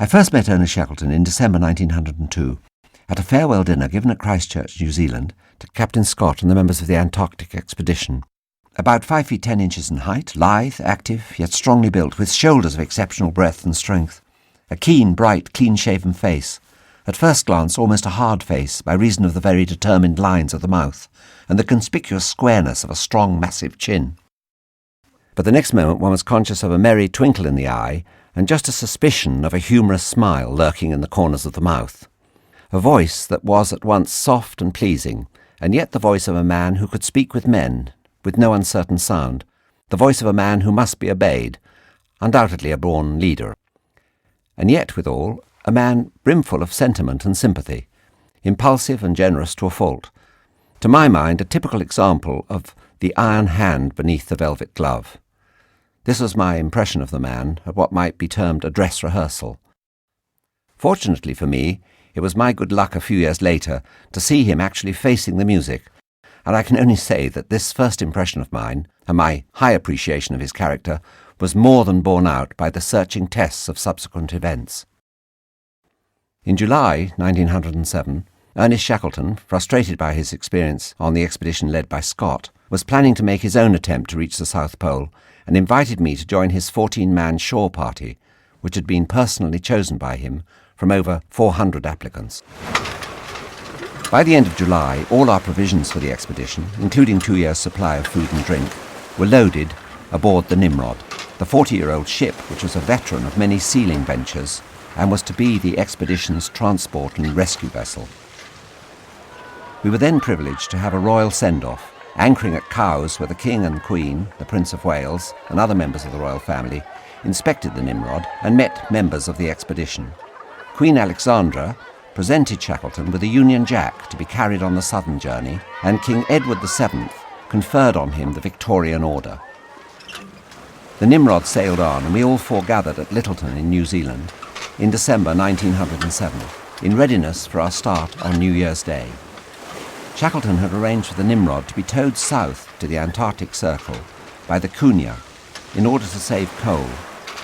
I first met Ernest Shackleton in December 1902 at a farewell dinner given at Christchurch, New Zealand, to Captain Scott and the members of the Antarctic expedition. About 5 feet 10 inches in height, lithe, active, yet strongly built, with shoulders of exceptional breadth and strength. A keen, bright, clean-shaven face. At first glance, almost a hard face, by reason of the very determined lines of the mouth, and the conspicuous squareness of a strong, massive chin. But the next moment one was conscious of a merry twinkle in the eye, and just a suspicion of a humorous smile lurking in the corners of the mouth. A voice that was at once soft and pleasing, and yet the voice of a man who could speak with men, with no uncertain sound, the voice of a man who must be obeyed, undoubtedly a born leader. And yet, withal, a man brimful of sentiment and sympathy, impulsive and generous to a fault. To my mind, a typical example of the iron hand beneath the velvet glove. This was my impression of the man at what might be termed a dress rehearsal. Fortunately for me, it was my good luck a few years later to see him actually facing the music, and I can only say that this first impression of mine, and my high appreciation of his character, was more than borne out by the searching tests of subsequent events. In July 1907, Ernest Shackleton, frustrated by his experience on the expedition led by Scott, was planning to make his own attempt to reach the South Pole, and invited me to join his 14-man shore party, which had been personally chosen by him from over 400 applicants. By the end of July, all our provisions for the expedition, including 2 years' supply of food and drink, were loaded aboard the Nimrod, the 40-year-old ship which was a veteran of many sealing ventures and was to be the expedition's transport and rescue vessel. We were then privileged to have a royal send-off, anchoring at Cowes, where the King and Queen, the Prince of Wales, and other members of the royal family inspected the Nimrod and met members of the expedition. Queen Alexandra presented Shackleton with a Union Jack to be carried on the southern journey, and King Edward VII conferred on him the Victorian Order. The Nimrod sailed on, and we all foregathered at Lyttelton in New Zealand in December 1907, in readiness for our start on New Year's Day. Shackleton had arranged for the Nimrod to be towed south to the Antarctic Circle by the Cunha in order to save coal,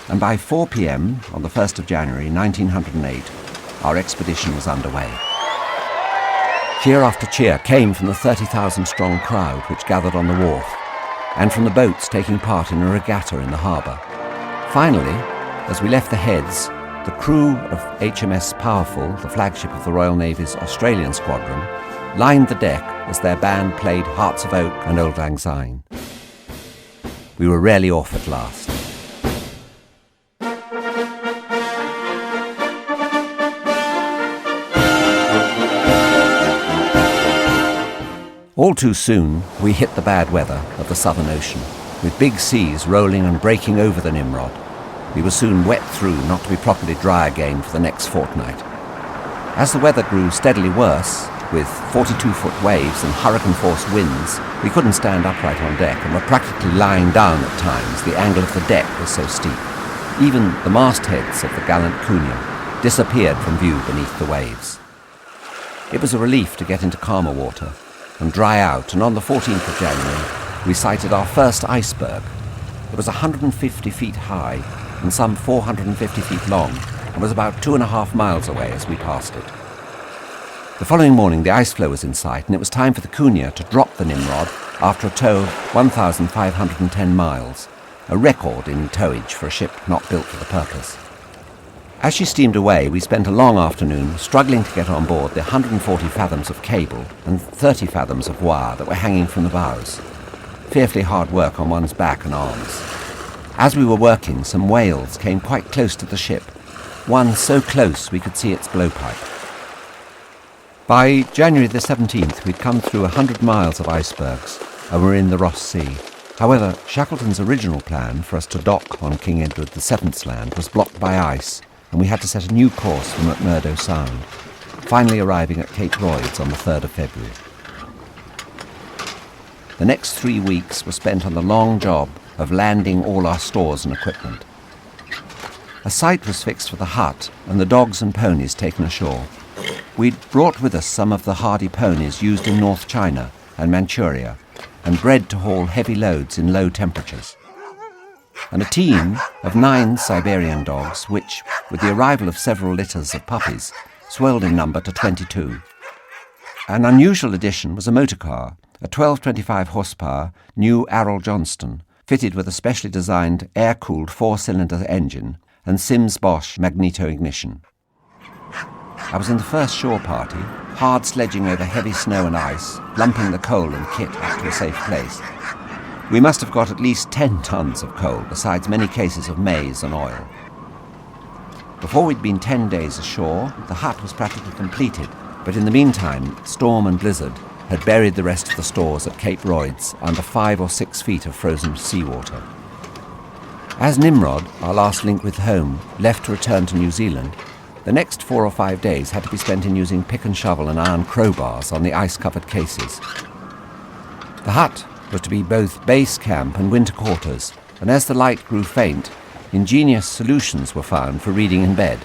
and by 4 p.m. on the 1st of January 1908, our expedition was underway. Cheer after cheer came from the 30,000-strong crowd which gathered on the wharf, and from the boats taking part in a regatta in the harbour. Finally, as we left the Heads, the crew of HMS Powerful, the flagship of the Royal Navy's Australian squadron, lined the deck as their band played Hearts of Oak and Auld Lang Syne. We were rarely off at last. All too soon, we hit the bad weather of the Southern Ocean, with big seas rolling and breaking over the Nimrod. We were soon wet through, not to be properly dry again for the next fortnight. As the weather grew steadily worse, with 42-foot waves and hurricane-force winds, we couldn't stand upright on deck and were practically lying down at times. The angle of the deck was so steep. Even the mastheads of the gallant Cunha disappeared from view beneath the waves. It was a relief to get into calmer water and dry out, and on the 14th of January we sighted our first iceberg. It was 150 feet high and some 450 feet long, and was about 2.5 miles away as we passed it. The following morning the ice floe was in sight, and it was time for the Cunha to drop the Nimrod after a tow of 1,510 miles, a record in towage for a ship not built for the purpose. As she steamed away, we spent a long afternoon struggling to get on board the 140 fathoms of cable and 30 fathoms of wire that were hanging from the bows. Fearfully hard work on one's back and arms. As we were working, some whales came quite close to the ship, one so close we could see its blowpipe. By January the 17th, we'd come through 100 miles of icebergs and were in the Ross Sea. However, Shackleton's original plan for us to dock on King Edward VII's land was blocked by ice, and we had to set a new course from McMurdo Sound, finally arriving at Cape Royds on the 3rd of February. The next 3 weeks were spent on the long job of landing all our stores and equipment. A site was fixed for the hut and the dogs and ponies taken ashore. We'd brought with us some of the hardy ponies used in North China and Manchuria, and bred to haul heavy loads in low temperatures. and a team of 9 Siberian dogs which, with the arrival of several litters of puppies, swelled in number to 22. An unusual addition was a motor car, a 1225 horsepower new Arrol Johnston, fitted with a specially designed air-cooled 4-cylinder engine and Sims-Bosch magneto-ignition. I was in the first shore party, hard sledging over heavy snow and ice, lumping the coal and kit up to a safe place. We must have got at least 10 tons of coal, besides many cases of maize and oil. Before we'd been 10 days ashore, the hut was practically completed, but in the meantime, storm and blizzard had buried the rest of the stores at Cape Royds under 5 or 6 feet of frozen seawater. As Nimrod, our last link with home, left to return to New Zealand, the next 4 or 5 days had to be spent in using pick and shovel and iron crowbars on the ice-covered cases. The hut was to be both base camp and winter quarters, and as the light grew faint, ingenious solutions were found for reading in bed.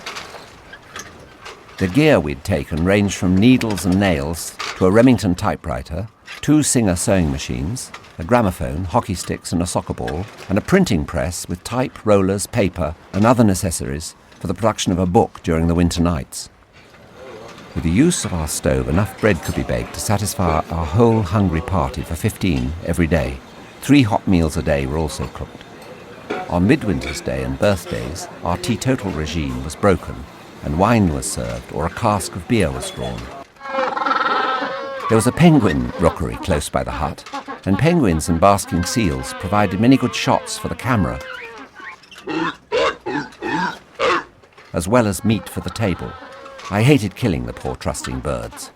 The gear we'd taken ranged from needles and nails to a Remington typewriter, 2 Singer sewing machines, a gramophone, hockey sticks and a soccer ball, and a printing press with type, rollers, paper and other necessaries for the production of a book during the winter nights. With the use of our stove, enough bread could be baked to satisfy our whole hungry party for 15 every day. 3 hot meals a day were also cooked. On Midwinter's Day and birthdays, our teetotal regime was broken, and wine was served or a cask of beer was drawn. There was a penguin rookery close by the hut, and penguins and basking seals provided many good shots for the camera, as well as meat for the table. I hated killing the poor trusting birds.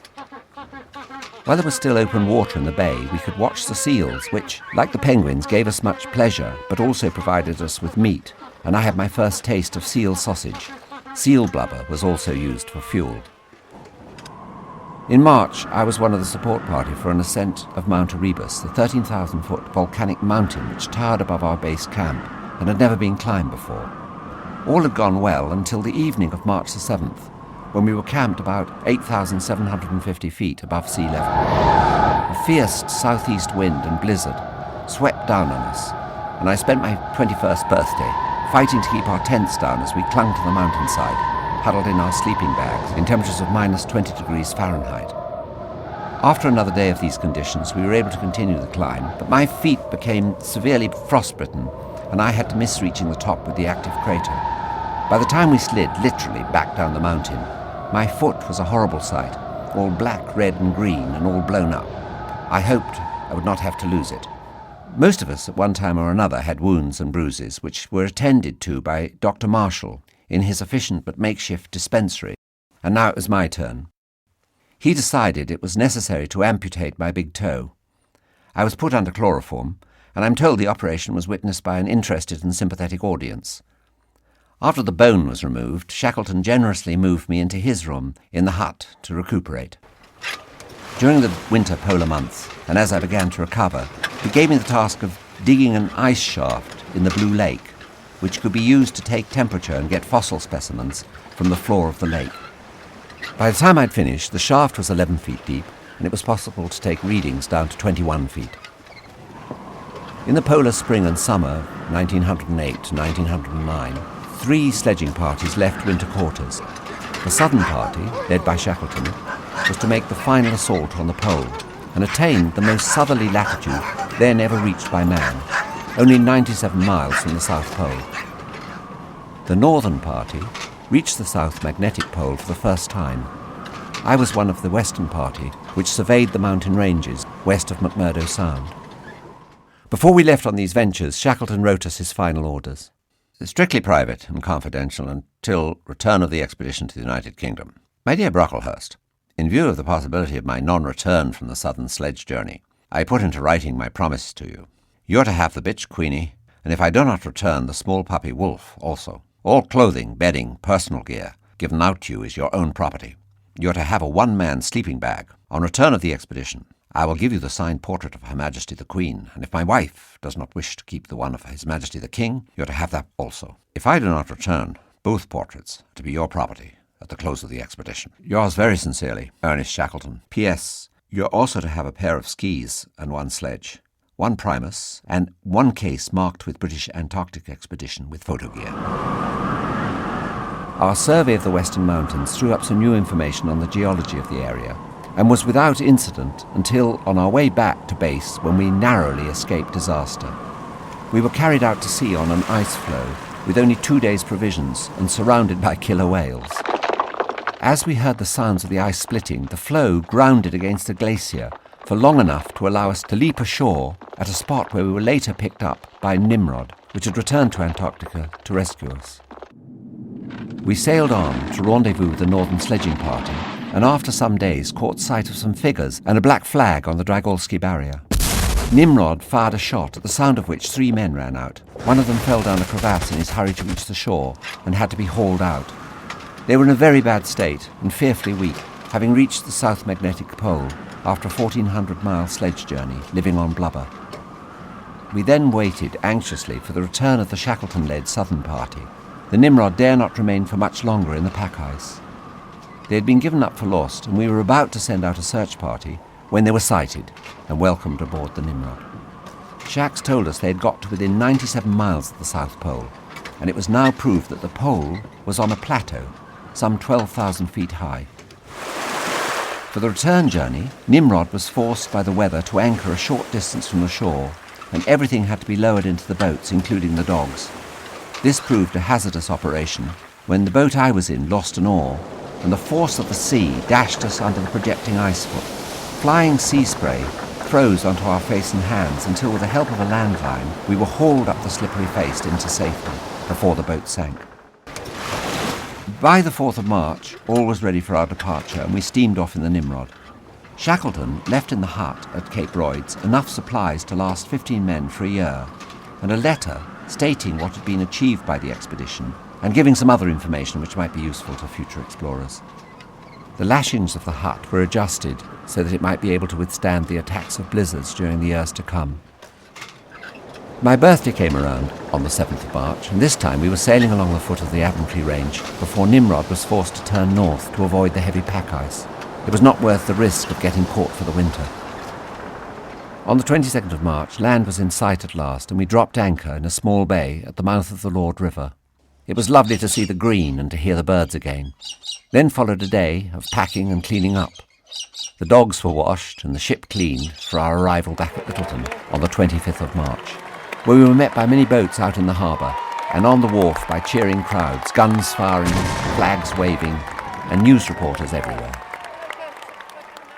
While there was still open water in the bay, we could watch the seals, which, like the penguins, gave us much pleasure, but also provided us with meat, and I had my first taste of seal sausage. Seal blubber was also used for fuel. In March, I was one of the support party for an ascent of Mount Erebus, the 13,000-foot volcanic mountain which towered above our base camp and had never been climbed before. All had gone well until the evening of March the 7th, when we were camped about 8,750 feet above sea level. A fierce southeast wind and blizzard swept down on us, and I spent my 21st birthday fighting to keep our tents down as we clung to the mountainside, huddled in our sleeping bags in temperatures of minus 20 degrees Fahrenheit. After another day of these conditions, we were able to continue the climb, but my feet became severely frostbitten, and I had to miss reaching the top with the active crater. By the time we slid literally back down the mountain, my foot was a horrible sight, all black, red and green and all blown up. I hoped I would not have to lose it. Most of us at one time or another had wounds and bruises which were attended to by Dr. Marshall in his efficient but makeshift dispensary, and now it was my turn. He decided it was necessary to amputate my big toe. I was put under chloroform, and I'm told the operation was witnessed by an interested and sympathetic audience. After the bone was removed, Shackleton generously moved me into his room in the hut to recuperate. During the winter polar months, and as I began to recover, he gave me the task of digging an ice shaft in the Blue Lake, which could be used to take temperature and get fossil specimens from the floor of the lake. By the time I'd finished, the shaft was 11 feet deep, and it was possible to take readings down to 21 feet. In the polar spring and summer of 1908 to 1909, 3 sledging parties left winter quarters. The southern party, led by Shackleton, was to make the final assault on the pole and attain the most southerly latitude then ever reached by man, only 97 miles from the South Pole. The northern party reached the South Magnetic Pole for the first time. I was one of the western party, which surveyed the mountain ranges west of McMurdo Sound. Before we left on these ventures, Shackleton wrote us his final orders. Strictly private and confidential until return of the expedition to the United Kingdom. My dear Brocklehurst, in view of the possibility of my non-return from the southern sledge journey, I put into writing my promise to you. You're to have the bitch Queenie, and if I do not return, the small puppy Wolf also. All clothing, bedding, personal gear given out to you is your own property. You're to have a one-man sleeping bag. On return of the expedition, I will give you the signed portrait of Her Majesty the Queen, and if my wife does not wish to keep the one of His Majesty the King, you're to have that also. If I do not return, both portraits are to be your property at the close of the expedition. Yours very sincerely, Ernest Shackleton. P.S. You're also to have a pair of skis and one sledge. one Primus, and one case marked with British Antarctic expedition with photo gear. Our survey of the Western Mountains threw up some new information on the geology of the area, and was without incident until on our way back to base when we narrowly escaped disaster. We were carried out to sea on an ice floe with only 2 days' provisions and surrounded by killer whales. As we heard the sounds of the ice splitting, the floe grounded against a glacier for long enough to allow us to leap ashore at a spot where we were later picked up by Nimrod, which had returned to Antarctica to rescue us. We sailed on to rendezvous with the northern sledging party, and after some days caught sight of some figures and a black flag on the Dragolski barrier. Nimrod fired a shot, at the sound of which 3 men ran out. One of them fell down a crevasse in his hurry to reach the shore and had to be hauled out. They were in a very bad state and fearfully weak, having reached the South Magnetic Pole after a 1,400-mile sledge journey, living on blubber. We then waited anxiously for the return of the Shackleton-led southern party. The Nimrod dare not remain for much longer in the pack ice. They had been given up for lost, and we were about to send out a search party when they were sighted and welcomed aboard the Nimrod. Shacks told us they had got to within 97 miles of the South Pole, and it was now proved that the pole was on a plateau, some 12,000 feet high. For the return journey, Nimrod was forced by the weather to anchor a short distance from the shore, and everything had to be lowered into the boats, including the dogs. This proved a hazardous operation when the boat I was in lost an oar, and the force of the sea dashed us under the projecting ice foot. Flying sea spray froze onto our face and hands until, with the help of a landline, we were hauled up the slippery face into safety before the boat sank. By the 4th of March, all was ready for our departure, and we steamed off in the Nimrod. Shackleton left in the hut at Cape Royds enough supplies to last 15 men for a year, and a letter stating what had been achieved by the expedition and giving some other information which might be useful to future explorers. The lashings of the hut were adjusted so that it might be able to withstand the attacks of blizzards during the years to come. My birthday came around on the 7th of March, and this time we were sailing along the foot of the Aventry Range before Nimrod was forced to turn north to avoid the heavy pack ice. It was not worth the risk of getting caught for the winter. On the 22nd of March, land was in sight at last, and we dropped anchor in a small bay at the mouth of the Lord River. It was lovely to see the green and to hear the birds again. Then followed a day of packing and cleaning up. The dogs were washed and the ship cleaned for our arrival back at Littleton on the 25th of March, where we were met by many boats out in the harbour, and on the wharf by cheering crowds, guns firing, flags waving, and news reporters everywhere.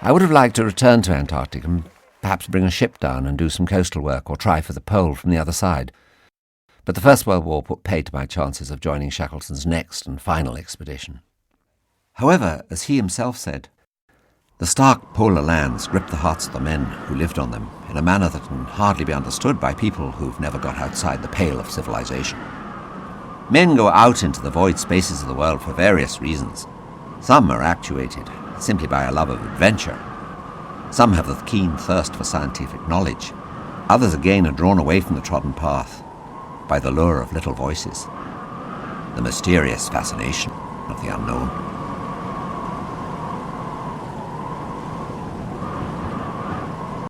I would have liked to return to Antarctic and perhaps bring a ship down and do some coastal work or try for the pole from the other side. But the First World War put paid to my chances of joining Shackleton's next and final expedition. However, as he himself said, the stark polar lands gripped the hearts of the men who lived on them in a manner that can hardly be understood by people who've never got outside the pale of civilization. Men go out into the void spaces of the world for various reasons. Some are actuated simply by a love of adventure. Some have the keen thirst for scientific knowledge. Others again are drawn away from the trodden path by the lure of little voices, the mysterious fascination of the unknown.